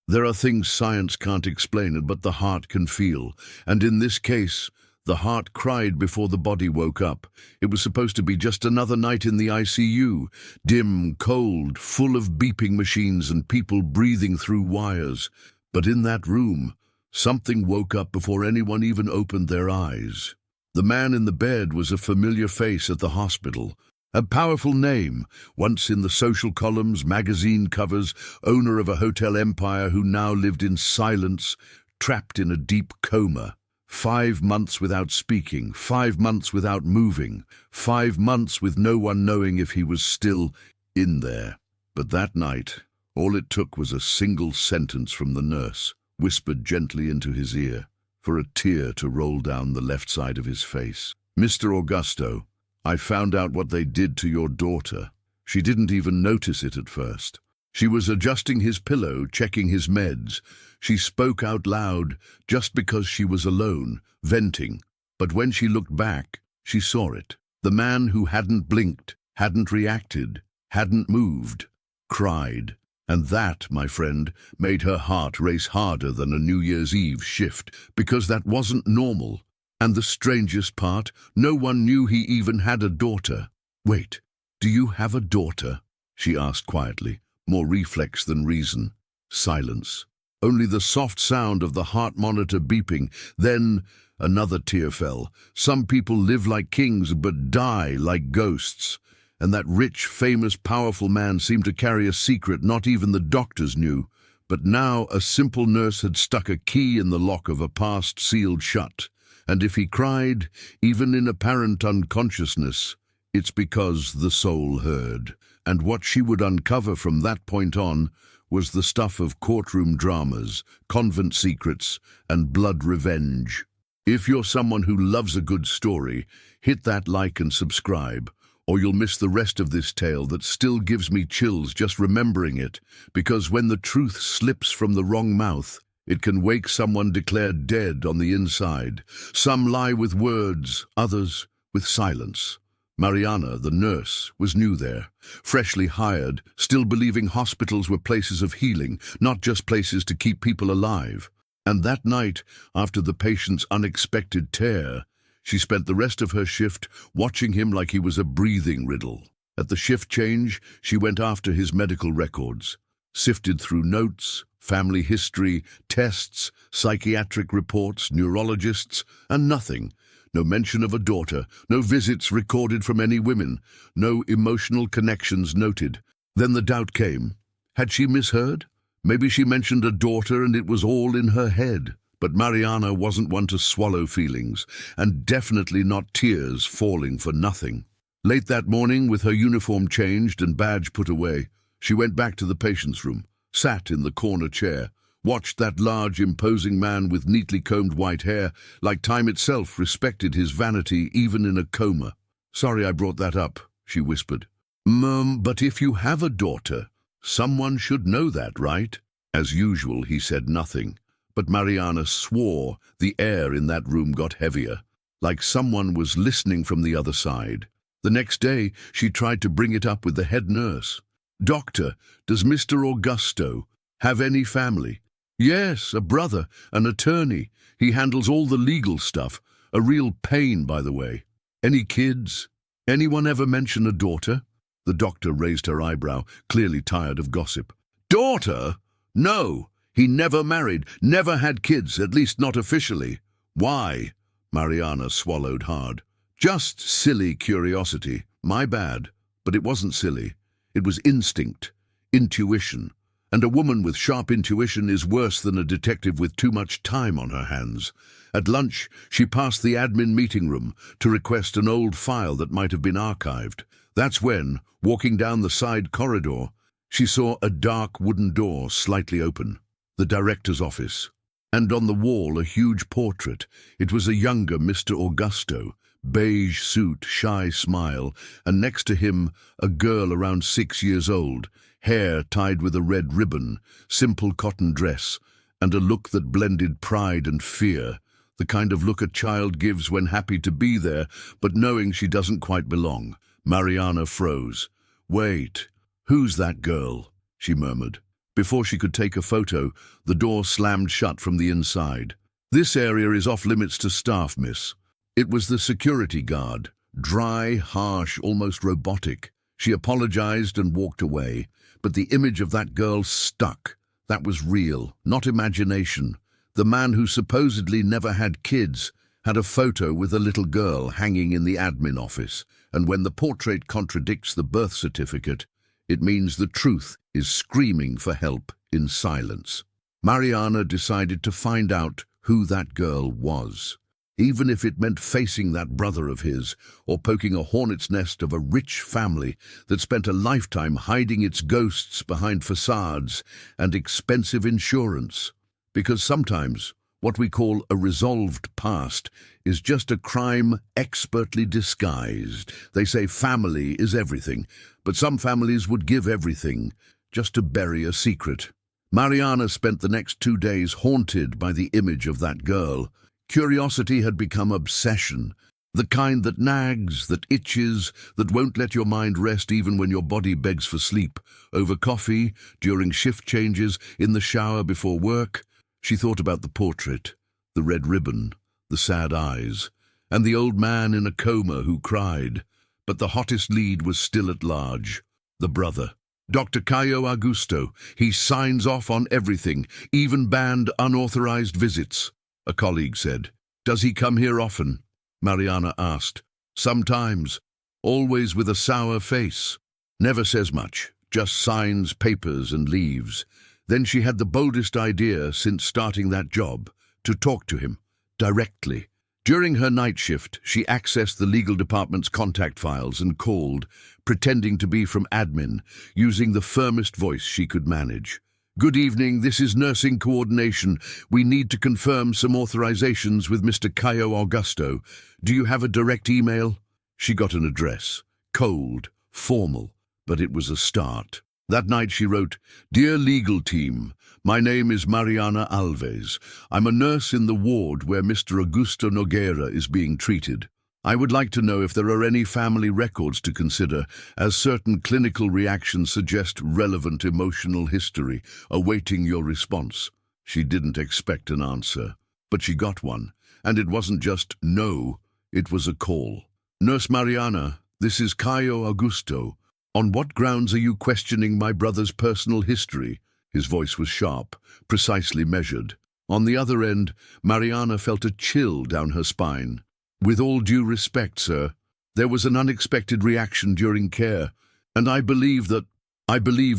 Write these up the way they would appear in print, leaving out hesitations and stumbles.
There are things science can't explain, but the heart can feel. And in this case, the heart cried before the body woke up. It was supposed to be just another night in the ICU, dim, cold, full of beeping machines and people breathing through wires. But in that room, something woke up before anyone even opened their eyes. The man in the bed was a familiar face at the hospital. A powerful name, once in the social columns, magazine covers, owner of a hotel empire who now lived in silence, trapped in a deep coma. 5 months without speaking, 5 months without moving, 5 months with no one knowing if he was still in there. But that night, all it took was a single sentence from the nurse, whispered gently into his ear, for a tear to roll down the left side of his face. "Mr. Augusto, I found out what they did to your daughter." She didn't even notice it at first. She was adjusting his pillow, checking his meds. She spoke out loud just because she was alone, venting. But when she looked back, she saw it. The man who hadn't blinked, hadn't reacted, hadn't moved, cried. And that, my friend, made her heart race harder than a New Year's Eve shift, because that wasn't normal. And the strangest part, no one knew he even had a daughter. "Wait, do you have a daughter?" she asked quietly, more reflex than reason. Silence. Only the soft sound of the heart monitor beeping. Then another tear fell. Some people live like kings but die like ghosts. And that rich, famous, powerful man seemed to carry a secret not even the doctors knew. But now a simple nurse had stuck a key in the lock of a past sealed shut. And if he cried, even in apparent unconsciousness, it's because the soul heard. And what she would uncover from that point on was the stuff of courtroom dramas, convent secrets, and blood revenge. If you're someone who loves a good story, hit that like and subscribe, or you'll miss the rest of this tale that still gives me chills just remembering it, because when the truth slips from the wrong mouth, it can wake someone declared dead on the inside. Some lie with words, others with silence. Mariana, the nurse, was new there, freshly hired, still believing hospitals were places of healing, not just places to keep people alive. And that night, after the patient's unexpected tear, she spent the rest of her shift watching him like he was a breathing riddle. At the shift change, she went after his medical records, sifted through notes, family history, tests, psychiatric reports, neurologists, and nothing. No mention of a daughter, no visits recorded from any women, no emotional connections noted. Then the doubt came. Had she misheard? Maybe she mentioned a daughter and it was all in her head. But Mariana wasn't one to swallow feelings, and definitely not tears falling for nothing. Late that morning, with her uniform changed and badge put away, she went back to the patient's room, sat in the corner chair, watched that large, imposing man with neatly combed white hair, like time itself respected his vanity even in a coma. "Sorry I brought that up," she whispered. But if you have a daughter, someone should know that, right?" As usual, he said nothing. But Mariana swore the air in that room got heavier, like someone was listening from the other side. The next day, she tried to bring it up with the head nurse. "Doctor, does Mr. Augusto have any family?" "Yes, a brother, an attorney. He handles all the legal stuff. A real pain, by the way." "Any kids? Anyone ever mention a daughter?" The doctor raised her eyebrow, clearly tired of gossip. "Daughter? No. He never married, never had kids, at least not officially." "Why?" Mariana swallowed hard. "Just silly curiosity. My bad." But it wasn't silly. It was instinct, intuition. And a woman with sharp intuition is worse than a detective with too much time on her hands. At lunch, she passed the admin meeting room to request an old file that might have been archived. That's when, walking down the side corridor, she saw a dark wooden door slightly open. The director's office. And on the wall, a huge portrait. It was a younger Mr. Augusto, beige suit, shy smile, and next to him, a girl around 6 years old, hair tied with a red ribbon, simple cotton dress, and a look that blended pride and fear, the kind of look a child gives when happy to be there, but knowing she doesn't quite belong. Mariana froze. "Wait, who's that girl?" she murmured. Before she could take a photo, the door slammed shut from the inside. "This area is off limits to staff, miss." It was the security guard, dry, harsh, almost robotic. She apologized and walked away, but the image of that girl stuck. That was real, not imagination. The man who supposedly never had kids had a photo with a little girl hanging in the admin office, and when the portrait contradicts the birth certificate, it means the truth is screaming for help in silence. Mariana decided to find out who that girl was, even if it meant facing that brother of his or poking a hornet's nest of a rich family that spent a lifetime hiding its ghosts behind facades and expensive insurance. Because sometimes what we call a resolved past is just a crime expertly disguised. They say family is everything, but some families would give everything just to bury a secret. Mariana spent the next 2 days haunted by the image of that girl. Curiosity had become obsession, the kind that nags, that itches, that won't let your mind rest even when your body begs for sleep. Over coffee, during shift changes, in the shower before work, she thought about the portrait, the red ribbon, the sad eyes, and the old man in a coma who cried. But the hottest lead was still at large, the brother. Dr. Caio Augusto. He signs off on everything, even banned unauthorized visits. A colleague said. "Does he come here often?" Mariana asked. "Sometimes, always with a sour face. Never says much, just signs papers and leaves." Then she had the boldest idea since starting that job, to talk to him, directly. During her night shift, she accessed the legal department's contact files and called, pretending to be from admin, using the firmest voice she could manage. "Good evening, this is nursing coordination. We need to confirm some authorizations with Mr. Caio Augusto. Do you have a direct email?" She got an address. Cold, formal, but it was a start. That night she wrote, "Dear legal team, my name is Mariana Alves. I'm a nurse in the ward where Mr. Augusto Nogueira is being treated. I would like to know if there are any family records to consider, as certain clinical reactions suggest relevant emotional history, awaiting your response." She didn't expect an answer, but she got one, and it wasn't just no, it was a call. "Nurse Mariana, this is Caio Augusto. On what grounds are you questioning my brother's personal history?" His voice was sharp, precisely measured. On the other end, Mariana felt a chill down her spine. "With all due respect, sir, there was an unexpected reaction during care, and I believe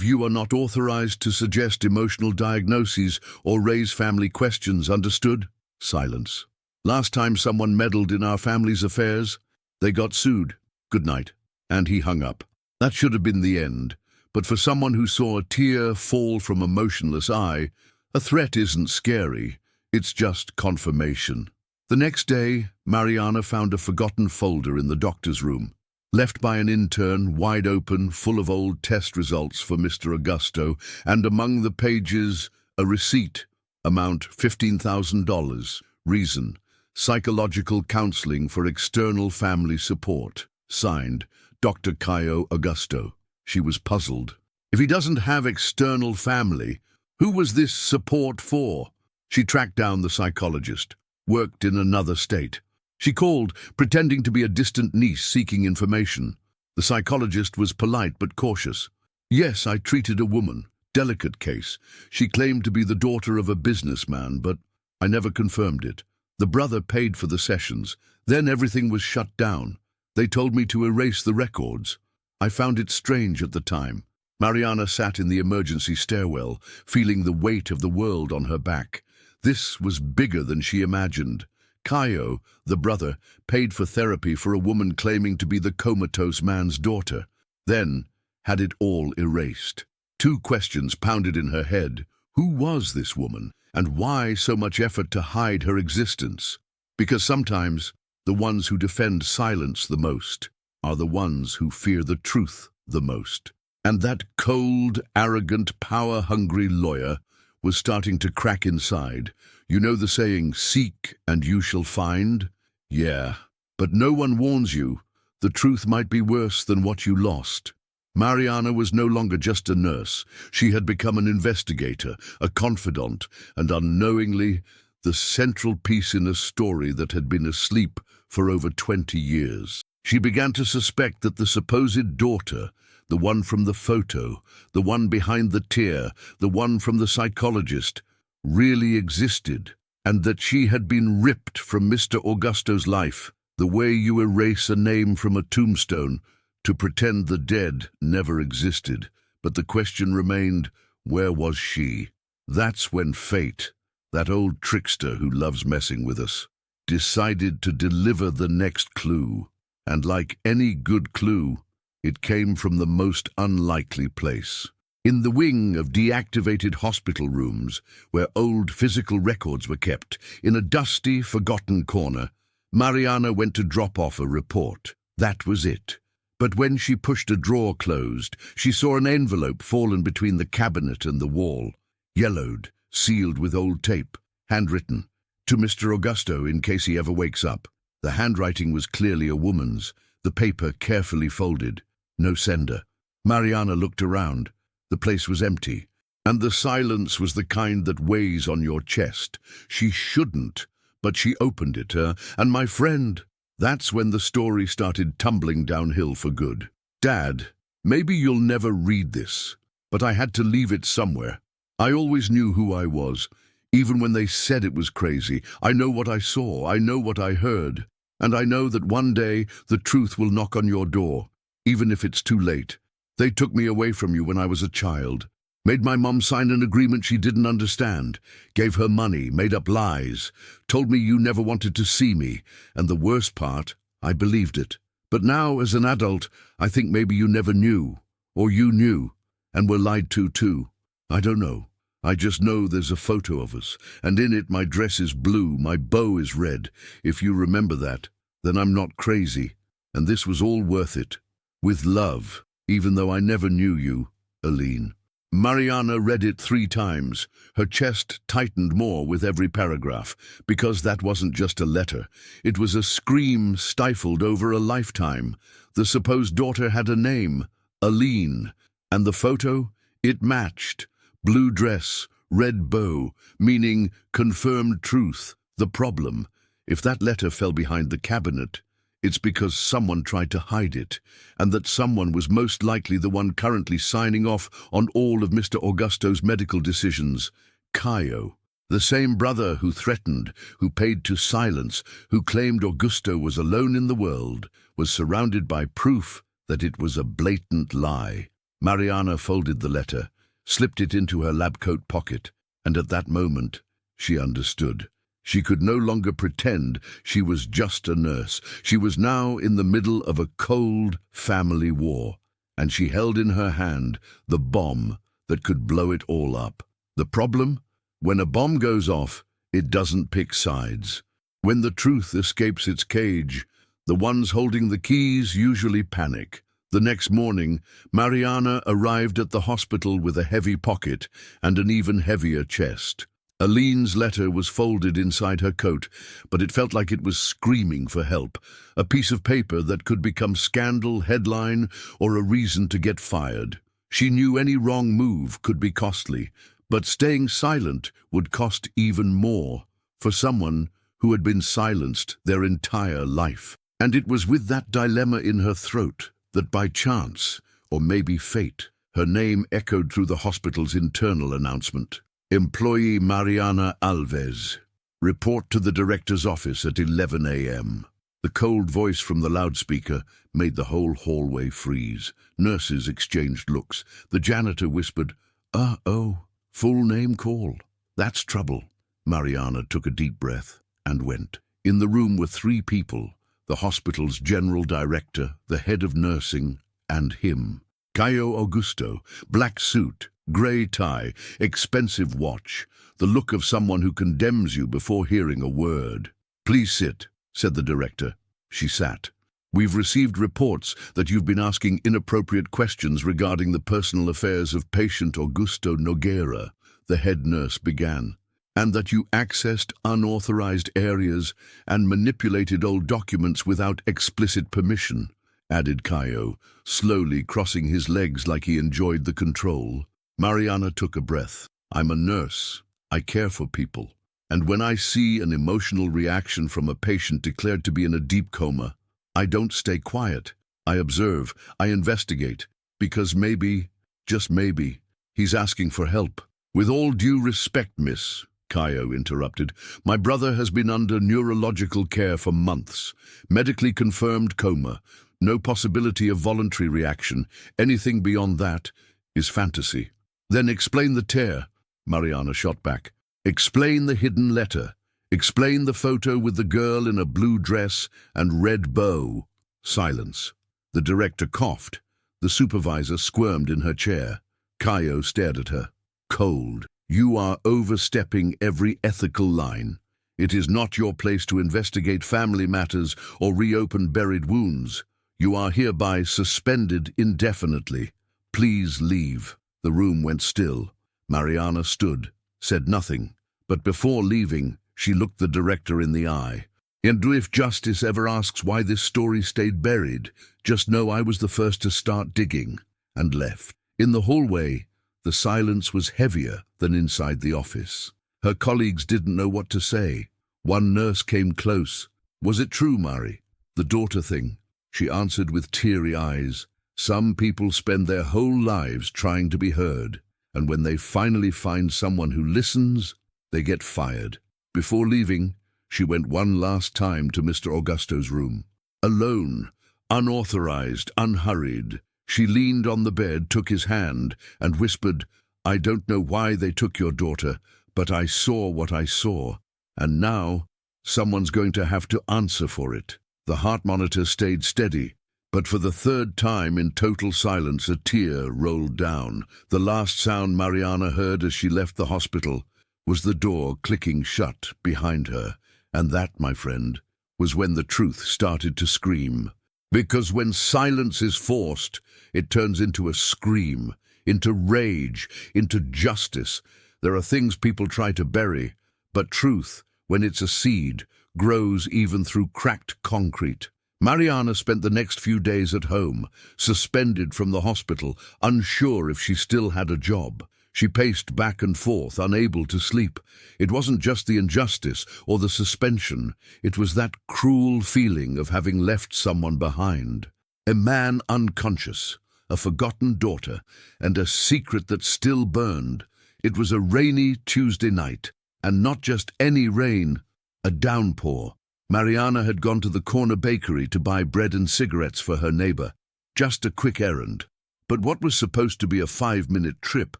you are not authorized to suggest emotional diagnoses or raise family questions, understood?" Silence. "Last time someone meddled in our family's affairs, they got sued. Good night." And he hung up. That should have been the end, but for someone who saw a tear fall from a motionless eye, a threat isn't scary, it's just confirmation. The next day, Mariana found a forgotten folder in the doctor's room, left by an intern, wide open, full of old test results for Mr. Augusto, and among the pages, a receipt, amount $15,000, reason, psychological counseling for external family support, signed, Dr. Caio Augusto. She was puzzled. If he doesn't have external family, who was this support for? She tracked down the psychologist, worked in another state. She called, pretending to be a distant niece seeking information. The psychologist was polite but cautious. "Yes, I treated a woman. Delicate case. She claimed to be the daughter of a businessman, but I never confirmed it. The brother paid for the sessions. Then everything was shut down. They told me to erase the records. I found it strange at the time." Mariana sat in the emergency stairwell, feeling the weight of the world on her back. This was bigger than she imagined. Caio, the brother, paid for therapy for a woman claiming to be the comatose man's daughter, then had it all erased. 2 questions pounded in her head. Who was this woman, and why so much effort to hide her existence? Because sometimes the ones who defend silence the most are the ones who fear the truth the most. And that cold, arrogant, power-hungry lawyer was starting to crack inside. You know the saying, "Seek and you shall find"? Yeah, but no one warns you. The truth might be worse than what you lost. Mariana was no longer just a nurse. She had become an investigator, a confidant, and unknowingly, the central piece in a story that had been asleep for over 20 years. She began to suspect that the supposed daughter, the one from the photo, the one behind the tear, the one from the psychologist, really existed, and that she had been ripped from Mr. Augusto's life, the way you erase a name from a tombstone to pretend the dead never existed. But the question remained, where was she? That's when fate, that old trickster who loves messing with us, decided to deliver the next clue. And like any good clue, it came from the most unlikely place. In the wing of deactivated hospital rooms, where old physical records were kept, in a dusty, forgotten corner, Mariana went to drop off a report. That was it. But when she pushed a drawer closed, she saw an envelope fallen between the cabinet and the wall, yellowed, sealed with old tape, handwritten, "To Mr. Augusto in case he ever wakes up." The handwriting was clearly a woman's, the paper carefully folded. No sender. Mariana looked around. The place was empty, and the silence was the kind that weighs on your chest. She shouldn't, but she opened it, and my friend... That's when the story started tumbling downhill for good. Dad, maybe you'll never read this, but I had to leave it somewhere. I always knew who I was, even when they said it was crazy. I know what I saw, I know what I heard, and I know that one day the truth will knock on your door, even if it's too late. They took me away from you when I was a child, made my mom sign an agreement she didn't understand, gave her money, made up lies, told me you never wanted to see me, and the worst part, I believed it. But now, as an adult, I think maybe you never knew, or you knew, and were lied to too. I don't know. I just know there's a photo of us, and in it my dress is blue, my bow is red. If you remember that, then I'm not crazy, and this was all worth it. With love, even though I never knew you, Aline. Mariana read it 3 times. Her chest tightened more with every paragraph, because that wasn't just a letter. It was a scream stifled over a lifetime. The supposed daughter had a name, Aline, and the photo, it matched. Blue dress, red bow, meaning confirmed truth. The problem, if that letter fell behind the cabinet, it's because someone tried to hide it, and that someone was most likely the one currently signing off on all of Mr. Augusto's medical decisions. Caio, the same brother who threatened, who paid to silence, who claimed Augusto was alone in the world, was surrounded by proof that it was a blatant lie. Mariana folded the letter, slipped it into her lab coat pocket, and at that moment, she understood. She could no longer pretend she was just a nurse. She was now in the middle of a cold family war, and she held in her hand the bomb that could blow it all up. The problem? When a bomb goes off, it doesn't pick sides. When the truth escapes its cage, the ones holding the keys usually panic. The next morning, Mariana arrived at the hospital with a heavy pocket and an even heavier chest. Aline's letter was folded inside her coat, but it felt like it was screaming for help, a piece of paper that could become scandal, headline, or a reason to get fired. She knew any wrong move could be costly, but staying silent would cost even more for someone who had been silenced their entire life. And it was with that dilemma in her throat that by chance, or maybe fate, her name echoed through the hospital's internal announcement. Employee Mariana Alves. Report to the director's office at 11 a.m. The cold voice from the loudspeaker made the whole hallway freeze. Nurses exchanged looks. The janitor whispered, "Oh, full name call. That's trouble." Mariana took a deep breath and went. In the room were 3 people, the hospital's general director, the head of nursing, and him. Caio Augusto, black suit, grey tie, expensive watch, the look of someone who condemns you before hearing a word. "Please sit," said the director. She sat. "We've received reports that you've been asking inappropriate questions regarding the personal affairs of patient Augusto Nogueira," the head nurse began, "and that you accessed unauthorized areas and manipulated old documents without explicit permission. added Caio, slowly crossing his legs like he enjoyed the control. Mariana took a breath. I'm a nurse. I care for people. And when I see an emotional reaction from a patient declared to be in a deep coma, I don't stay quiet. I observe. I investigate. Because maybe, just maybe, he's asking for help. With all due respect, miss, Caio interrupted, my brother has been under neurological care for months. Medically confirmed coma. No possibility of voluntary reaction. Anything beyond that is fantasy. Then explain the tear, Mariana shot back. Explain the hidden letter. Explain the photo with the girl in a blue dress and red bow. Silence. The director coughed. The supervisor squirmed in her chair. Caio stared at her. Cold. You are overstepping every ethical line. It is not your place to investigate family matters or reopen buried wounds. You are hereby suspended indefinitely. Please leave. The room went still. Mariana stood, said nothing, but before leaving, she looked the director in the eye. And if justice ever asks why this story stayed buried, just know I was the first to start digging, and left. In the hallway, the silence was heavier than inside the office. Her colleagues didn't know what to say. One nurse came close. Was it true, Mari? The daughter thing? She answered with teary eyes. Some people spend their whole lives trying to be heard, and when they finally find someone who listens, they get fired. Before leaving, she went one last time to Mr. Augusto's room. Alone, unauthorized, unhurried, she leaned on the bed, took his hand, and whispered, I don't know why they took your daughter, but I saw what I saw, and now someone's going to have to answer for it. The heart monitor stayed steady, but for the third time in total silence a tear rolled down. The last sound Mariana heard as she left the hospital was the door clicking shut behind her. And that, my friend, was when the truth started to scream. Because when silence is forced, it turns into a scream, into rage, into justice. There are things people try to bury, but truth, when it's a seed, grows even through cracked concrete. Mariana spent the next few days at home, suspended from the hospital, unsure if she still had a job. She paced back and forth, unable to sleep. It wasn't just the injustice or the suspension. It was that cruel feeling of having left someone behind. A man unconscious, a forgotten daughter, and a secret that still burned. It was a rainy Tuesday night, and not just any rain, a downpour. Mariana had gone to the corner bakery to buy bread and cigarettes for her neighbor. Just a quick errand. But what was supposed to be a 5-minute trip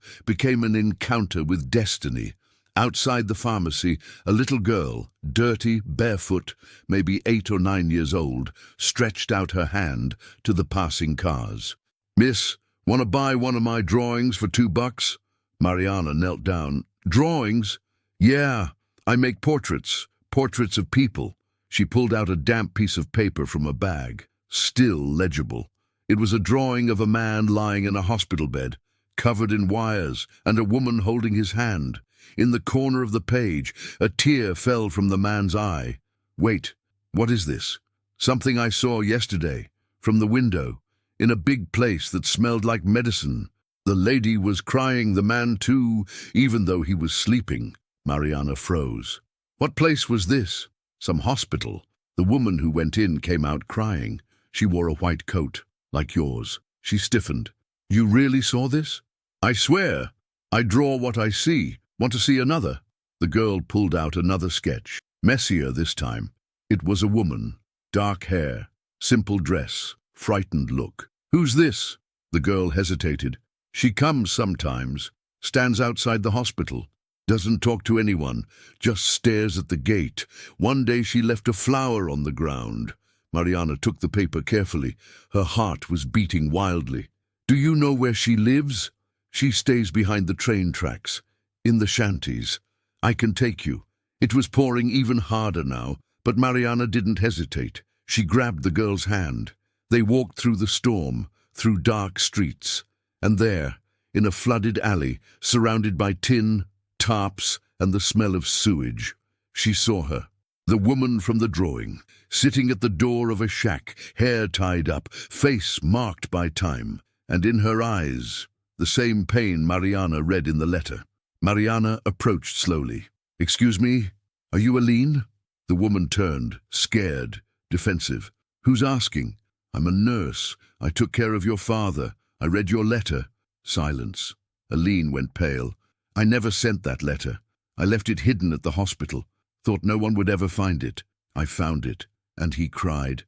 became an encounter with destiny. Outside the pharmacy, a little girl, dirty, barefoot, maybe 8 or 9 years old, stretched out her hand to the passing cars. Miss, want to buy one of my drawings for $2? Mariana knelt down. Drawings? Yeah, I make portraits of people. She pulled out a damp piece of paper from a bag, still legible. It was a drawing of a man lying in a hospital bed, covered in wires, and a woman holding his hand. In the corner of the page, a tear fell from the man's eye. Wait, what is this? Something I saw yesterday, from the window, in a big place that smelled like medicine. The lady was crying, the man too, even though he was sleeping. Mariana froze. What place was this? Some hospital. The woman who went in came out crying. She wore a white coat, like yours. She stiffened. You really saw this? I swear. I draw what I see. Want to see another? The girl pulled out another sketch. Messier this time. It was a woman. Dark hair, simple dress, frightened look. Who's this? The girl hesitated. She comes sometimes, stands outside the hospital. Doesn't talk to anyone, just stares at the gate. One day she left a flower on the ground. Mariana took the paper carefully. Her heart was beating wildly. Do you know where she lives? She stays behind the train tracks, in the shanties. I can take you. It was pouring even harder now, but Mariana didn't hesitate. She grabbed the girl's hand. They walked through the storm, through dark streets. And there, in a flooded alley, surrounded by tin, tarps, and the smell of sewage, she saw her. The woman from the drawing, sitting at the door of a shack, hair tied up, face marked by time, and in her eyes, the same pain Mariana read in the letter. Mariana approached slowly. "Excuse me, are you Aline?" The woman turned, scared, defensive. "Who's asking?" "I'm a nurse. I took care of your father. I read your letter." Silence. Aline went pale. "I never sent that letter. I left it hidden at the hospital. Thought no one would ever find it. I found it." And he cried,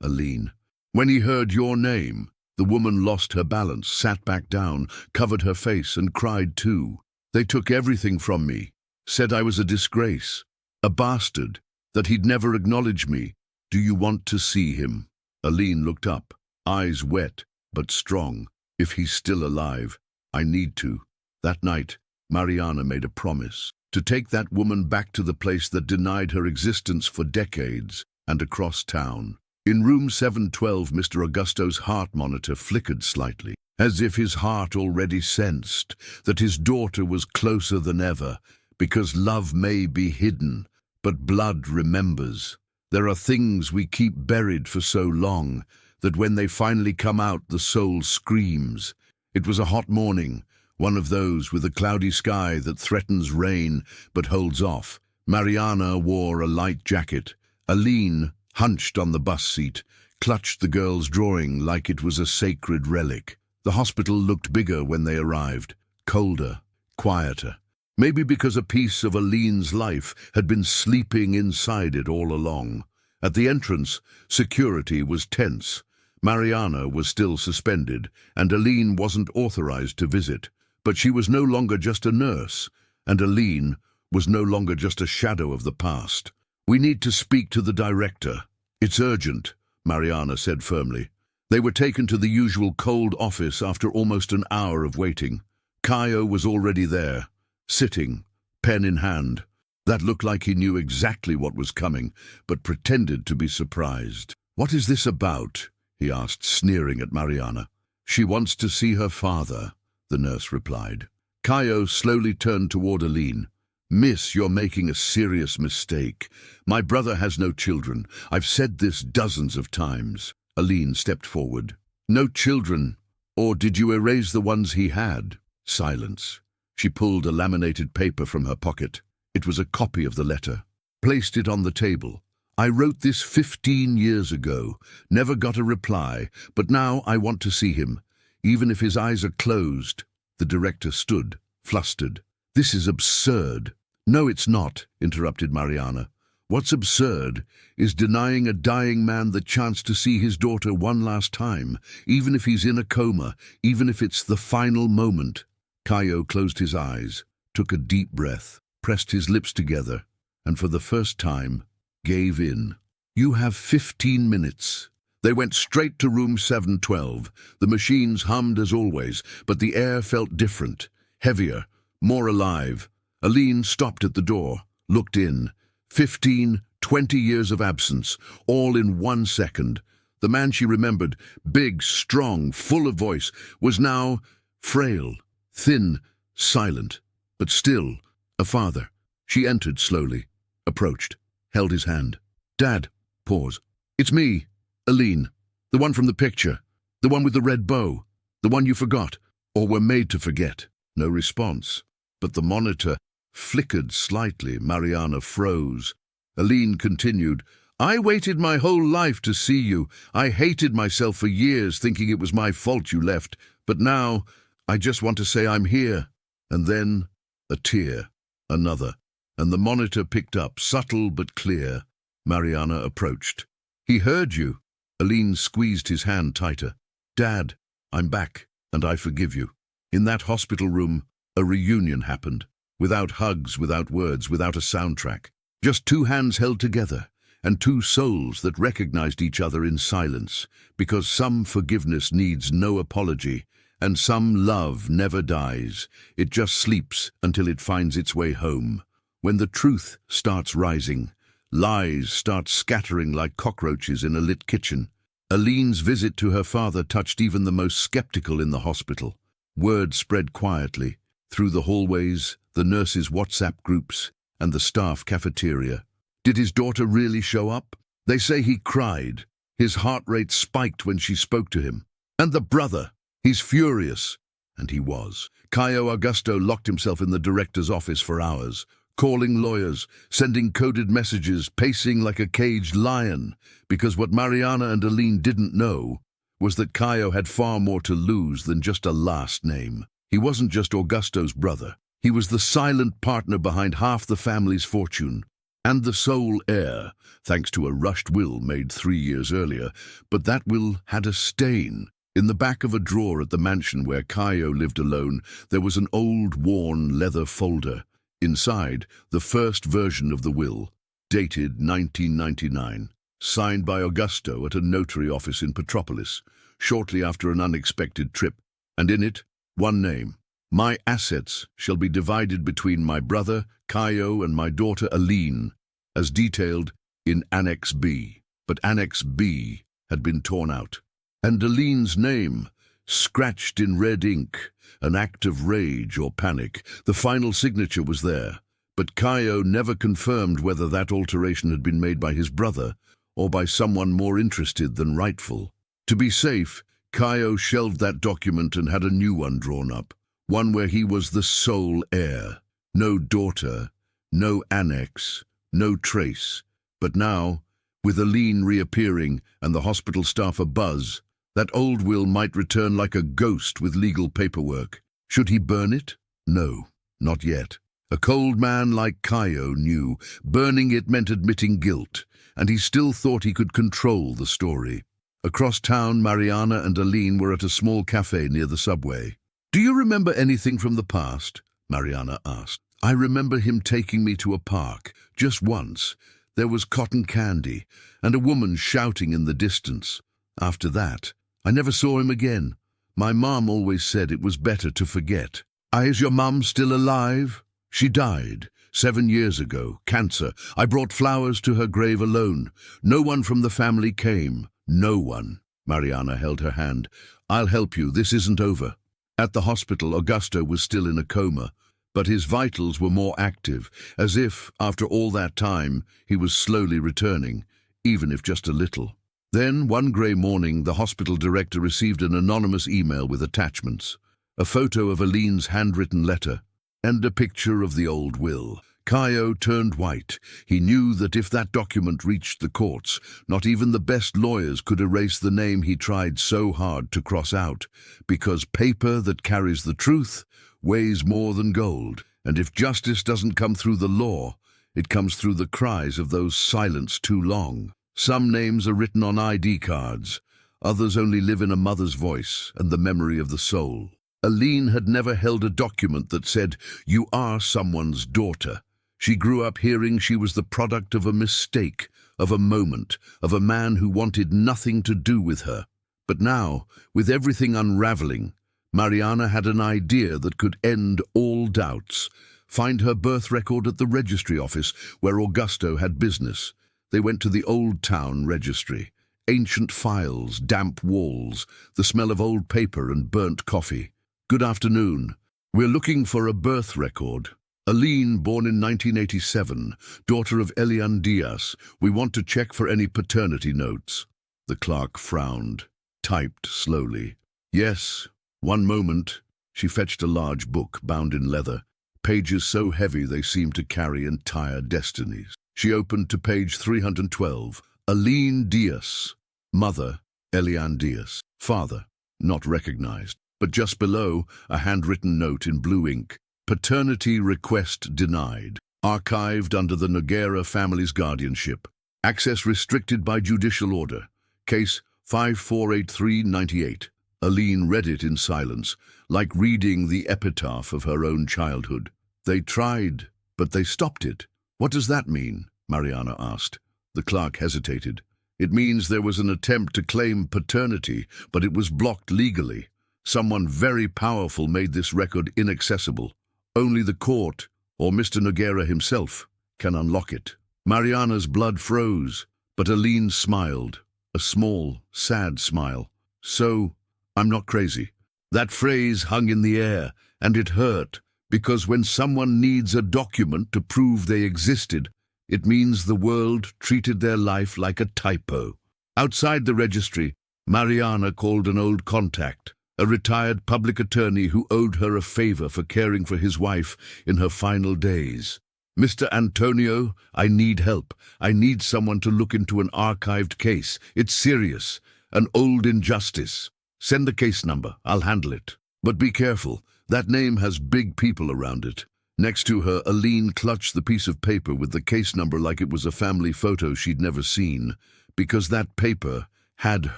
Aline. When he heard your name, the woman lost her balance, sat back down, covered her face, and cried too. "They took everything from me. Said I was a disgrace, a bastard, that he'd never acknowledge me. Do you want to see him?" Aline looked up, eyes wet, but strong. "If he's still alive, I need to." That night, Mariana made a promise to take that woman back to the place that denied her existence for decades and across town. In room 712, Mr. Augusto's heart monitor flickered slightly, as if his heart already sensed that his daughter was closer than ever, because love may be hidden, but blood remembers. There are things we keep buried for so long that when they finally come out, the soul screams. It was a hot morning, one of those with a cloudy sky that threatens rain but holds off. Mariana wore a light jacket. Aline, hunched on the bus seat, clutched the girl's drawing like it was a sacred relic. The hospital looked bigger when they arrived, colder, quieter. Maybe because a piece of Aline's life had been sleeping inside it all along. At the entrance, security was tense. Mariana was still suspended, and Aline wasn't authorized to visit. But she was no longer just a nurse, and Aline was no longer just a shadow of the past. "We need to speak to the director. It's urgent," Mariana said firmly. They were taken to the usual cold office after almost an hour of waiting. Caio was already there, sitting, pen in hand. That looked like he knew exactly what was coming, but pretended to be surprised. "What is this about?" he asked, sneering at Mariana. "She wants to see her father," the nurse replied. Caio slowly turned toward Aline. "Miss, you're making a serious mistake. My brother has no children. I've said this dozens of times." Aline stepped forward. "No children? Or did you erase the ones he had?" Silence. She pulled a laminated paper from her pocket. It was a copy of the letter. Placed it on the table. "I wrote this 15 years ago. Never got a reply, but now I want to see him. Even if his eyes are closed." The director stood, flustered. "This is absurd." "No, it's not," interrupted Mariana. "What's absurd is denying a dying man the chance to see his daughter one last time, even if he's in a coma, even if it's the final moment." Caio closed his eyes, took a deep breath, pressed his lips together, and for the first time, gave in. "You have 15 minutes. They went straight to room 712. The machines hummed as always, but the air felt different, heavier, more alive. Aline stopped at the door, looked in. 15, 20 years of absence, all in 1 second. The man she remembered, big, strong, full of voice, was now frail, thin, silent, but still a father. She entered slowly, approached, held his hand. "Dad," pause. "It's me, Aline, the one from the picture, the one with the red bow, the one you forgot, or were made to forget." No response, but the monitor flickered slightly. Mariana froze. Aline continued, "I waited my whole life to see you. I hated myself for years, thinking it was my fault you left. But now, I just want to say I'm here." And then, a tear, another, and the monitor picked up, subtle but clear. Mariana approached. "He heard you." Aline squeezed his hand tighter. "Dad, I'm back, and I forgive you." In that hospital room, a reunion happened. Without hugs, without words, without a soundtrack. Just two hands held together, and two souls that recognized each other in silence, because some forgiveness needs no apology, and some love never dies. It just sleeps until it finds its way home. When the truth starts rising, lies start scattering like cockroaches in a lit kitchen. Aline's visit to her father touched even the most skeptical in the hospital. Word spread quietly, through the hallways, the nurses' WhatsApp groups, and the staff cafeteria. Did his daughter really show up? They say he cried. His heart rate spiked when she spoke to him. And the brother, he's furious. And he was. Caio Augusto locked himself in the director's office for hours, calling lawyers, sending coded messages, pacing like a caged lion, because what Mariana and Aline didn't know was that Caio had far more to lose than just a last name. He wasn't just Augusto's brother. He was the silent partner behind half the family's fortune, and the sole heir, thanks to a rushed will made 3 years earlier. But that will had a stain. In the back of a drawer at the mansion where Caio lived alone, there was an old, worn leather folder. Inside, the first version of the will, dated 1999, signed by Augusto at a notary office in Petropolis, shortly after an unexpected trip. And in it, one name: "My assets shall be divided between my brother, Caio, and my daughter, Aline, as detailed in Annex B." But Annex B had been torn out. And Aline's name, scratched in red ink, an act of rage or panic. The final signature was there, but Caio never confirmed whether that alteration had been made by his brother or by someone more interested than rightful. To be safe, Caio shelved that document and had a new one drawn up, one where he was the sole heir. No daughter, no annex, no trace. But now, with Aline reappearing and the hospital staff abuzz, that old will might return like a ghost with legal paperwork. Should he burn it? No, not yet. A cold man like Caio knew burning it meant admitting guilt, and he still thought he could control the story. Across town, Mariana and Aline were at a small cafe near the subway. "Do you remember anything from the past?" Mariana asked. "I remember him taking me to a park, just once. There was cotton candy, and a woman shouting in the distance. After that, I never saw him again. My mom always said it was better to forget." "Is your mum still alive?" "She died 7 years ago, cancer. I brought flowers to her grave alone. No one from the family came. No one." Mariana held her hand. "I'll help you. This isn't over." At the hospital, Augusto was still in a coma, but his vitals were more active, as if, after all that time, he was slowly returning, even if just a little. Then, one grey morning, the hospital director received an anonymous email with attachments, a photo of Aline's handwritten letter, and a picture of the old will. Caio turned white. He knew that if that document reached the courts, not even the best lawyers could erase the name he tried so hard to cross out, because paper that carries the truth weighs more than gold, and if justice doesn't come through the law, it comes through the cries of those silenced too long. Some names are written on ID cards, others only live in a mother's voice and the memory of the soul. Aline had never held a document that said, "You are someone's daughter." She grew up hearing she was the product of a mistake, of a moment, of a man who wanted nothing to do with her. But now, with everything unraveling, Mariana had an idea that could end all doubts. Find her birth record at the registry office where Augusto had business. They went to the Old Town registry. Ancient files, damp walls, the smell of old paper and burnt coffee. "Good afternoon. We're looking for a birth record. Aline, born in 1987, daughter of Elian Diaz. We want to check for any paternity notes." The clerk frowned, typed slowly. "Yes, one moment." She fetched a large book bound in leather, pages so heavy they seemed to carry entire destinies. She opened to page 312. Aline Diaz. Mother, Elian Diaz. Father, not recognized. But just below, a handwritten note in blue ink. Paternity request denied. Archived under the Noguera family's guardianship. Access restricted by judicial order. Case 548398. Aline read it in silence, like reading the epitaph of her own childhood. "They tried, but they stopped it." "What does that mean?" Mariana asked. The clerk hesitated. "It means there was an attempt to claim paternity, but it was blocked legally. Someone very powerful made this record inaccessible. Only the court, or Mr. Noguera himself, can unlock it." Mariana's blood froze, but Aline smiled, a small, sad smile. "So, I'm not crazy." That phrase hung in the air, and it hurt, because when someone needs a document to prove they existed, It means the world treated their life like a typo. Outside the registry, Mariana called an old contact, a retired public attorney who owed her a favor for caring for his wife in her final days. "Mr. Antonio, I need help. I need someone to look into an archived case. It's serious, an old injustice. Send the case number, I'll handle it. But be careful, that name has big people around it." Next to her, Aline clutched the piece of paper with the case number like it was a family photo she'd never seen, because that paper had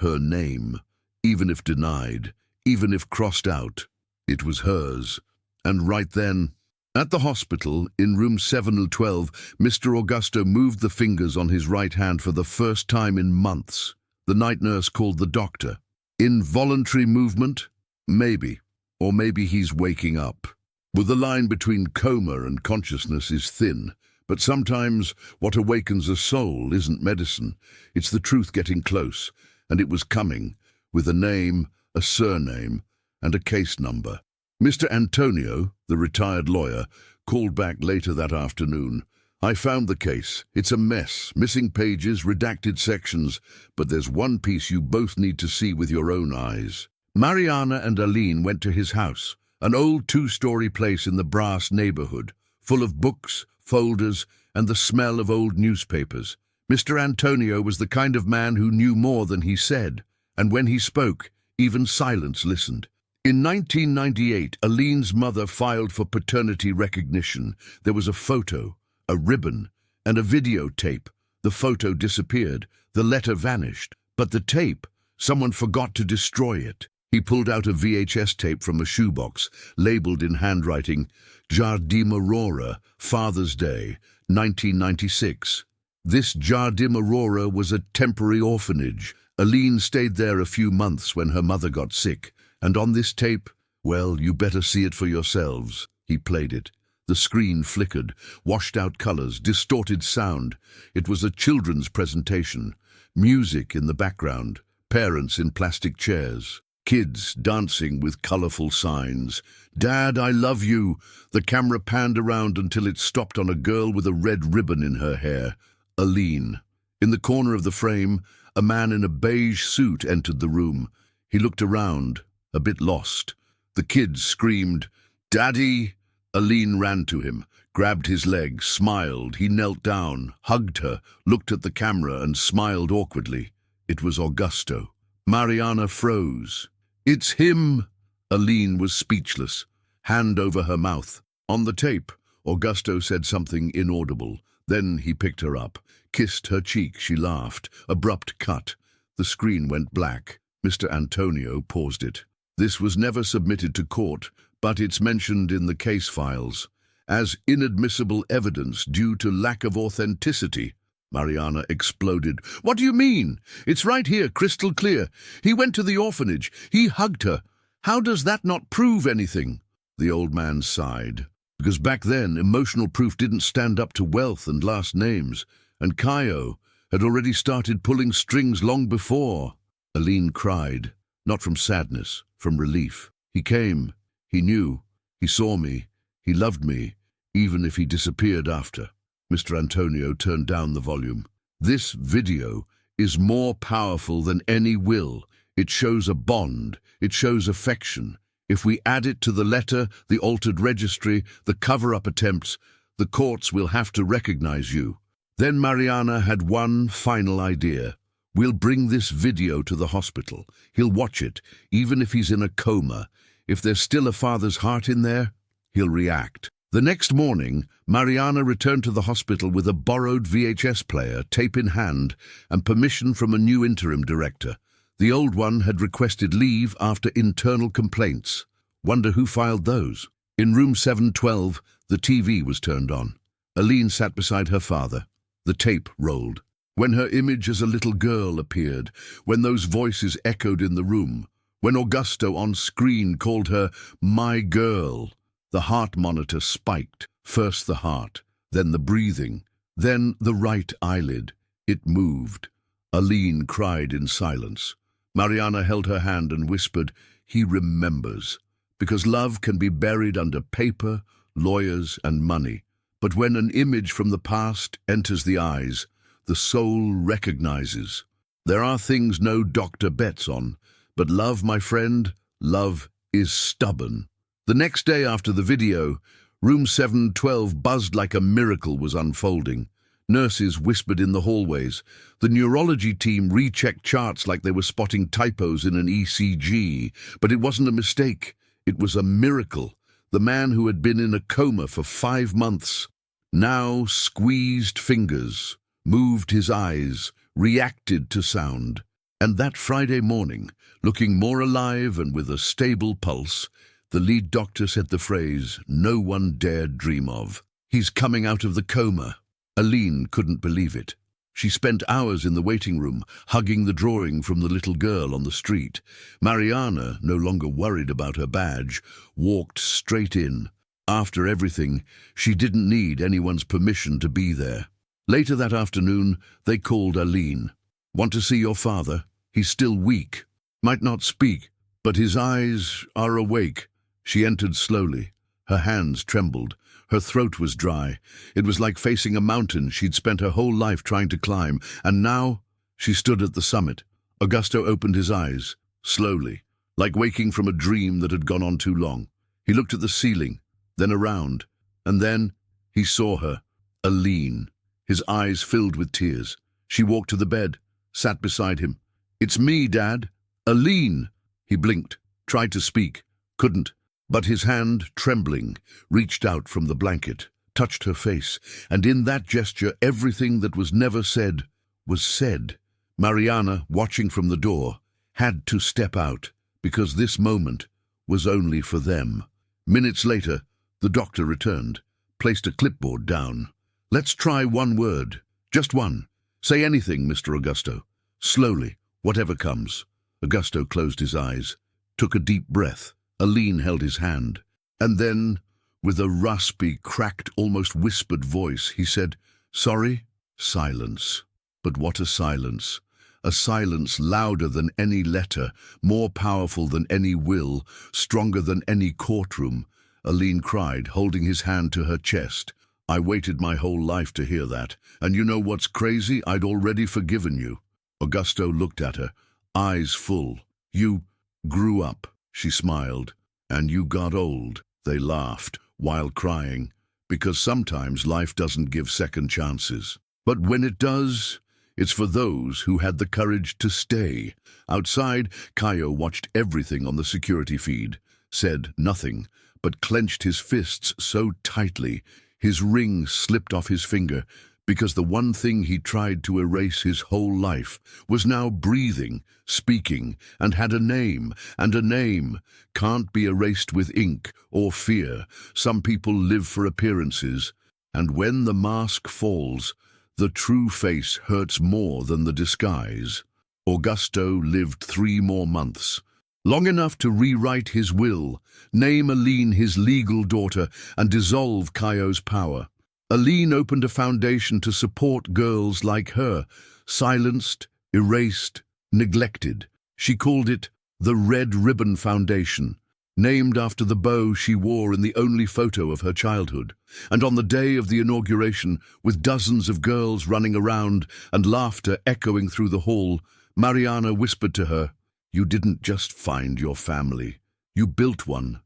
her name. Even if denied, even if crossed out, it was hers. And right then, at the hospital, in room 712, Mr. Augusto moved the fingers on his right hand for the first time in months. The night nurse called the doctor. Involuntary movement? Maybe. Or maybe he's waking up. Well, the line between coma and consciousness is thin, but sometimes what awakens a soul isn't medicine. It's the truth getting close, and it was coming, with a name, a surname, and a case number. Mr. Antonio, the retired lawyer, called back later that afternoon. "I found the case. It's a mess, missing pages, redacted sections, but there's one piece you both need to see with your own eyes." Mariana and Aline went to his house, an old two-story place in the Brass neighborhood, full of books, folders, and the smell of old newspapers. Mr. Antonio was the kind of man who knew more than he said, and when he spoke, even silence listened. In 1998, Aline's mother filed for paternity recognition. There was a photo, a ribbon, and a videotape. The photo disappeared. The letter vanished. But the tape, someone forgot to destroy it. He pulled out a VHS tape from a shoebox, labeled in handwriting, "Jardim Aurora, Father's Day, 1996. This Jardim Aurora was a temporary orphanage. Aline stayed there a few months when her mother got sick, and on this tape, well, you better see it for yourselves. He played it. The screen flickered, washed out colors, distorted sound. It was a children's presentation. Music in the background, parents in plastic chairs. Kids dancing with colorful signs. "Dad, I love you." The camera panned around until it stopped on a girl with a red ribbon in her hair. Aline. In the corner of the frame, a man in a beige suit entered the room. He looked around, a bit lost. The kids screamed, "Daddy!" Aline ran to him, grabbed his leg, smiled. He knelt down, hugged her, looked at the camera and smiled awkwardly. It was Augusto. Mariana froze. "It's him!" Aline was speechless, hand over her mouth. On the tape, Augusto said something inaudible. Then he picked her up, kissed her cheek. She laughed. Abrupt cut. The screen went black. Mr. Antonio paused it. "This was never submitted to court, but it's mentioned in the case files as inadmissible evidence due to lack of authenticity." Mariana exploded. "What do you mean? It's right here, crystal clear. He went to the orphanage. He hugged her. How does that not prove anything?" The old man sighed. Because back then, emotional proof didn't stand up to wealth and last names, and Caio had already started pulling strings long before. Aline cried, not from sadness, from relief. "He came. He knew. He saw me. He loved me, even if he disappeared after." Mr. Antonio turned down the volume. "This video is more powerful than any will. It shows a bond. It shows affection. If we add it to the letter, the altered registry, the cover-up attempts, the courts will have to recognize you." Then Mariana had one final idea. "We'll bring this video to the hospital. He'll watch it, even if he's in a coma. If there's still a father's heart in there, he'll react." The next morning, Mariana returned to the hospital with a borrowed VHS player, tape in hand, and permission from a new interim director. The old one had requested leave after internal complaints. Wonder who filed those? In room 712, the TV was turned on. Aline sat beside her father. The tape rolled. When her image as a little girl appeared, when those voices echoed in the room, when Augusto on screen called her "my girl," the heart monitor spiked. First the heart, then the breathing, then the right eyelid. It moved. Aline cried in silence. Mariana held her hand and whispered, "He remembers." Because love can be buried under paper, lawyers, and money, But when an image from the past enters the eyes, the soul recognizes. There are things no doctor bets on, but love, my friend, love is stubborn. The next day after the video, room 712 buzzed like a miracle was unfolding. Nurses whispered in the hallways. The neurology team rechecked charts like they were spotting typos in an ECG. But it wasn't a mistake. It was a miracle. The man who had been in a coma for 5 months now squeezed fingers, moved his eyes, reacted to sound. And that Friday morning, looking more alive and with a stable pulse, the lead doctor said the phrase no one dared dream of. "He's coming out of the coma." Aline couldn't believe it. She spent hours in the waiting room, hugging the drawing from the little girl on the street. Mariana, no longer worried about her badge, walked straight in. After everything, she didn't need anyone's permission to be there. Later that afternoon, they called Aline. "Want to see your father? He's still weak. Might not speak, but his eyes are awake." She entered slowly. Her hands trembled. Her throat was dry. It was like facing a mountain she'd spent her whole life trying to climb, and now she stood at the summit. Augusto opened his eyes, slowly, like waking from a dream that had gone on too long. He looked at the ceiling, then around, and then he saw her, Aline. His eyes filled with tears. She walked to the bed, sat beside him. "It's me, Dad. Aline." He blinked, tried to speak, couldn't. But his hand, trembling, reached out from the blanket, touched her face, and in that gesture everything that was never said was said. Mariana, watching from the door, had to step out, because this moment was only for them. Minutes later, the doctor returned, placed a clipboard down. "Let's try one word, just one. Say anything, Mr. Augusto. Slowly, whatever comes." Augusto closed his eyes, took a deep breath. Aline held his hand, and then, with a raspy, cracked, almost whispered voice, he said, "Sorry?" Silence. But what a silence. A silence louder than any letter, more powerful than any will, stronger than any courtroom. Aline cried, holding his hand to her chest. "I waited my whole life to hear that, and you know what's crazy? I'd already forgiven you." Augusto looked at her, eyes full. "You grew up." She smiled. "And you got old." They laughed, while crying, because sometimes life doesn't give second chances. But when it does, it's for those who had the courage to stay. Outside, Caio watched everything on the security feed, said nothing, but clenched his fists so tightly, his ring slipped off his finger, because the one thing he tried to erase his whole life was now breathing, speaking, and had a name, and a name can't be erased with ink or fear. Some people live for appearances, and when the mask falls, the true face hurts more than the disguise. Augusto lived 3 more months, long enough to rewrite his will, name Aline his legal daughter, and dissolve Caio's power. Aline opened a foundation to support girls like her, silenced, erased, neglected. She called it the Red Ribbon Foundation, named after the bow she wore in the only photo of her childhood. And on the day of the inauguration, with dozens of girls running around and laughter echoing through the hall, Mariana whispered to her, "You didn't just find your family. You built one.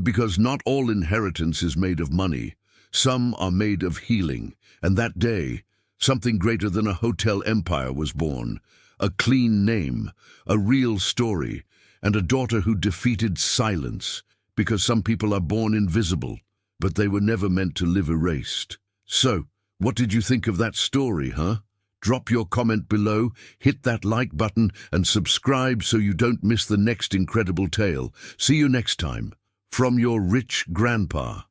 Because not all inheritance is made of money. Some are made of healing, and that day, something greater than a hotel empire was born. A clean name, a real story, and a daughter who defeated silence, because some people are born invisible, but they were never meant to live erased." So, what did you think of that story, huh? Drop your comment below, hit that like button, and subscribe so you don't miss the next incredible tale. See you next time. From your rich grandpa.